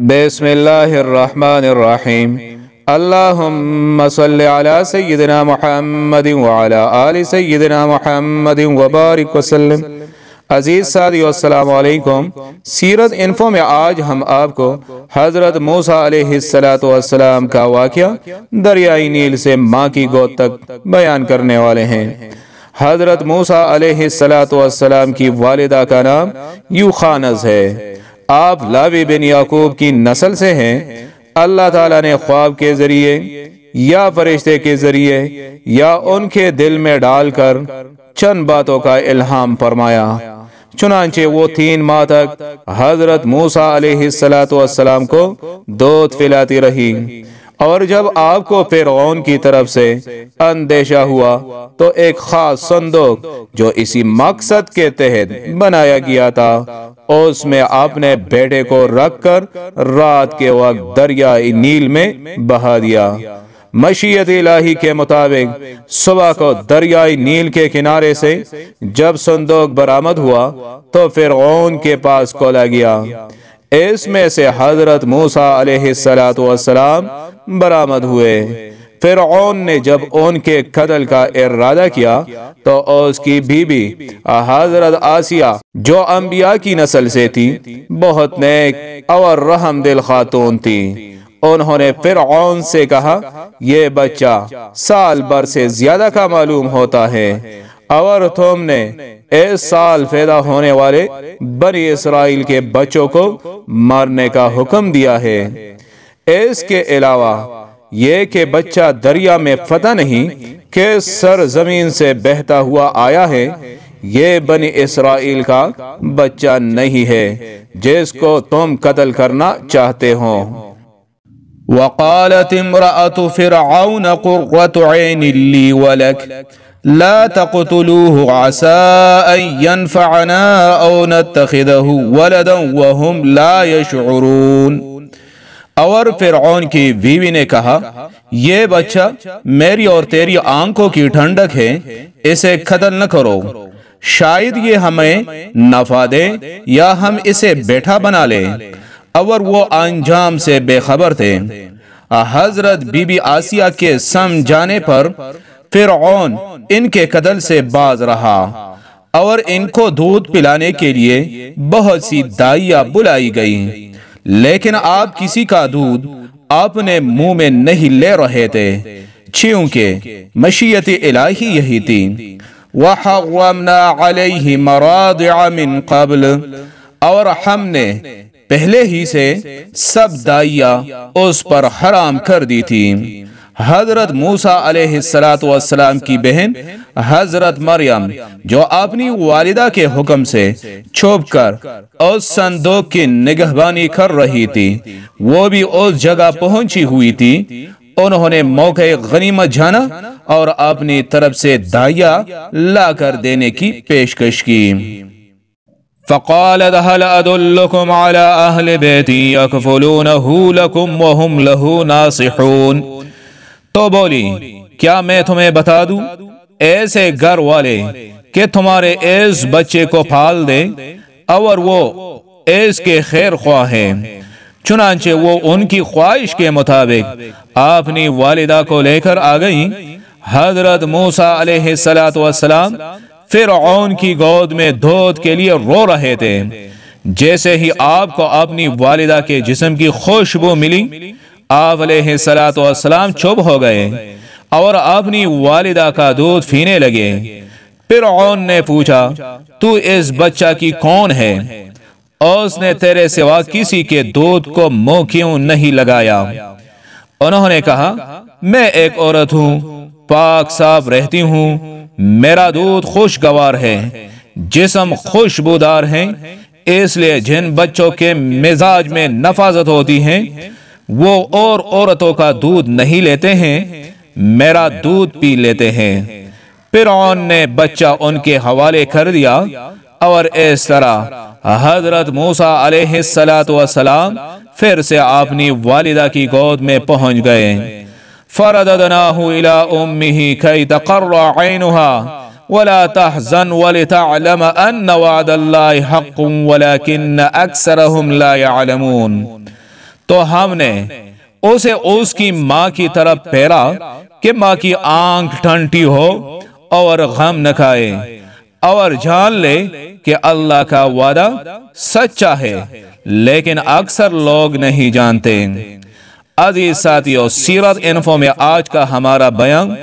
بسم اللہ الرحمن الرحیم اللہم صلی علی سیدنا محمد وعلی آل سیدنا محمد وبارک وسلم۔ عزیز ساتھیو السلام علیکم۔ سیرت انفو میں آج ہم آپ کو حضرت موسیٰ علیہ السلام کا واقعہ دریائے نیل سے ماں کی گود تک بیان کرنے والے ہیں۔ حضرت موسیٰ علیہ السلام کی والدہ کا نام یوخانز ہے۔ آپ لاوی بن یعقوب کی نسل سے ہیں۔ اللہ تعالیٰ نے خواب کے ذریعے یا فرشتے کے ذریعے یا ان کے دل میں ڈال کر چند باتوں کا الہام فرمایا۔ چنانچہ وہ 3 ماہ تک حضرت موسیٰ علیہ السلام کو دودھ پلاتی رہی، اور جب آپ کو فرعون کی طرف سے اندیشہ ہوا تو ایک خاص صندوق جو اسی مقصد کے تحت بنایا گیا تھا، اس میں اپنے بیٹے کو رکھ کر رات کے وقت دریائے نیل میں بہا دیا۔ مشیت الہی کے مطابق صبح کو دریائے نیل کے کنارے سے جب صندوق برآمد ہوا تو فرعون کے پاس کھولا گیا۔ اس میں سے حضرت موسیٰ علیہ السلام برآمد ہوئے۔ فرعون نے جب ان کے قتل کا ارادہ کیا تو اس کی بیوی حضرت آسیہ جو انبیاء کی نسل سے تھی، بہت نیک اور رحم دل خاتون تھی۔ انہوں نے فرعون سے کہا، یہ بچہ سال بھر سے زیادہ کا معلوم ہوتا ہے، اور تم نے اس سال پیدا ہونے والے بنی اسرائیل کے بچوں کو مارنے کا حکم دیا ہے۔ اس کے علاوہ یہ کہ بچہ دریا میں فتح نہیں کہ سرزمین سے بہتا ہوا آیا ہے، یہ بنی اسرائیل کا بچہ نہیں ہے جس کو تم قتل کرنا چاہتے ہو۔ وقالت امرأة فرعون قرة عين لي ولك لا تقتلوه عسى أن ينفعنا أو نتخذه ولدا وهم لا يشعرون۔ اور فرعون کی بیوی نے کہا، یہ بچہ میری اور تیری آنکھوں کی ٹھنڈک ہے، اسے قتل نہ کرو، شاید یہ ہمیں نفع دے یا ہم اسے بیٹا بنا لیں۔ اور وہ انجام سے بے خبر تھے۔ حضرت بی بی آسیہ کے سمجھانے پر فرعون ان کے قتل سے باز رہا، اور ان کو دودھ پلانے کے لیے بہت سی دائیاں بلائی گئیں، لیکن آپ کسی کا دودھ اپنے منہ میں نہیں لے رہے تھے، چونکہ مشیت الہی یہی تھی۔ وَحَرَّمْنَا عَلَيْهِ مَرَاضِعَ مِن قَبْلِ، اور ہم نے پہلے ہی سے سب دائیاں اس پر حرام کر دی تھی۔ حضرت موسیٰ علیہ السلام کی بہن حضرت مریم جو اپنی والدہ کے حکم سے چھپ کر اس صندوق کی نگہبانی کر رہی تھی، وہ بھی اس جگہ پہنچی ہوئی تھی۔ انہوں نے موقع غنیمت جانا اور اپنی طرف سے دائیاں لا کر دینے کی پیشکش کی۔ فقالت هل أدلكم على أهل بيتي يكفلونه لكم وهم له ناصحون۔ تو بولی، کیا میں تمہیں بتا دوں ایسے گھر والے کہ تمہارے اس بچے کو پال دیں اور وہ اس کے خیر خواہ ہیں۔ چنانچہ وہ ان کی خواہش کے مطابق اپنی والدہ کو لے کر آ گئیں۔ حضرت موسیٰ علیہ السلام فرعون کی گود میں دودھ کے لیے رو رہے تھے۔ جیسے ہی آپ کو اپنی والدہ کے جسم کی خوشبو ملی، آپ علیہ السلام چپ ہو گئے اور اپنی والدہ کا دودھ پینے لگے۔ فرعون نے پوچھا، تو اس بچہ کی کون ہے؟ اس نے تیرے سوا کسی کے دودھ کو منہ کیوں نہیں لگایا؟ انہوں نے کہا، میں ایک عورت ہوں، پاک صاف رہتی ہوں، میرا دودھ خوشگوار ہے، جسم خوشبودار ہیں، اس لیے جن بچوں کے مزاج میں نفاذت ہوتی ہیں وہ اور عورتوں کا دودھ نہیں لیتے ہیں، میرا دودھ پی لیتے ہیں۔ فرعون نے بچہ ان کے حوالے کر دیا، اور اس طرح حضرت موسیٰ علیہ السلام پھر سے اپنی والدہ کی گود میں پہنچ گئے۔ فرددناه إلى أمه كي تقر عينها ولا تحزن ولتعلم أن وعد الله حق ولكن أكثرهم لا يعلمون۔ تو ہم نے اسے اس کی ماں کی طرف پھیرا کہ ماں کی آنکھ ٹھنڈی ہو اور غم نہ کھائے، اور جان لے کہ اللہ کا وعدہ سچا ہے، لیکن اکثر لوگ نہیں جانتے۔ عزیز ساتھیو، سیرت انفو میں آج کا ہمارا بیان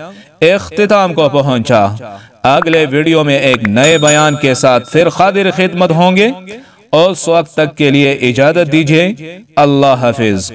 اختتام کو پہنچا۔ اگلے ویڈیو میں ایک نئے بیان کے ساتھ پھر حاضر خدمت ہوں گے، اور اس وقت تک کے لیے اجازت دیجیے۔ اللہ حافظ۔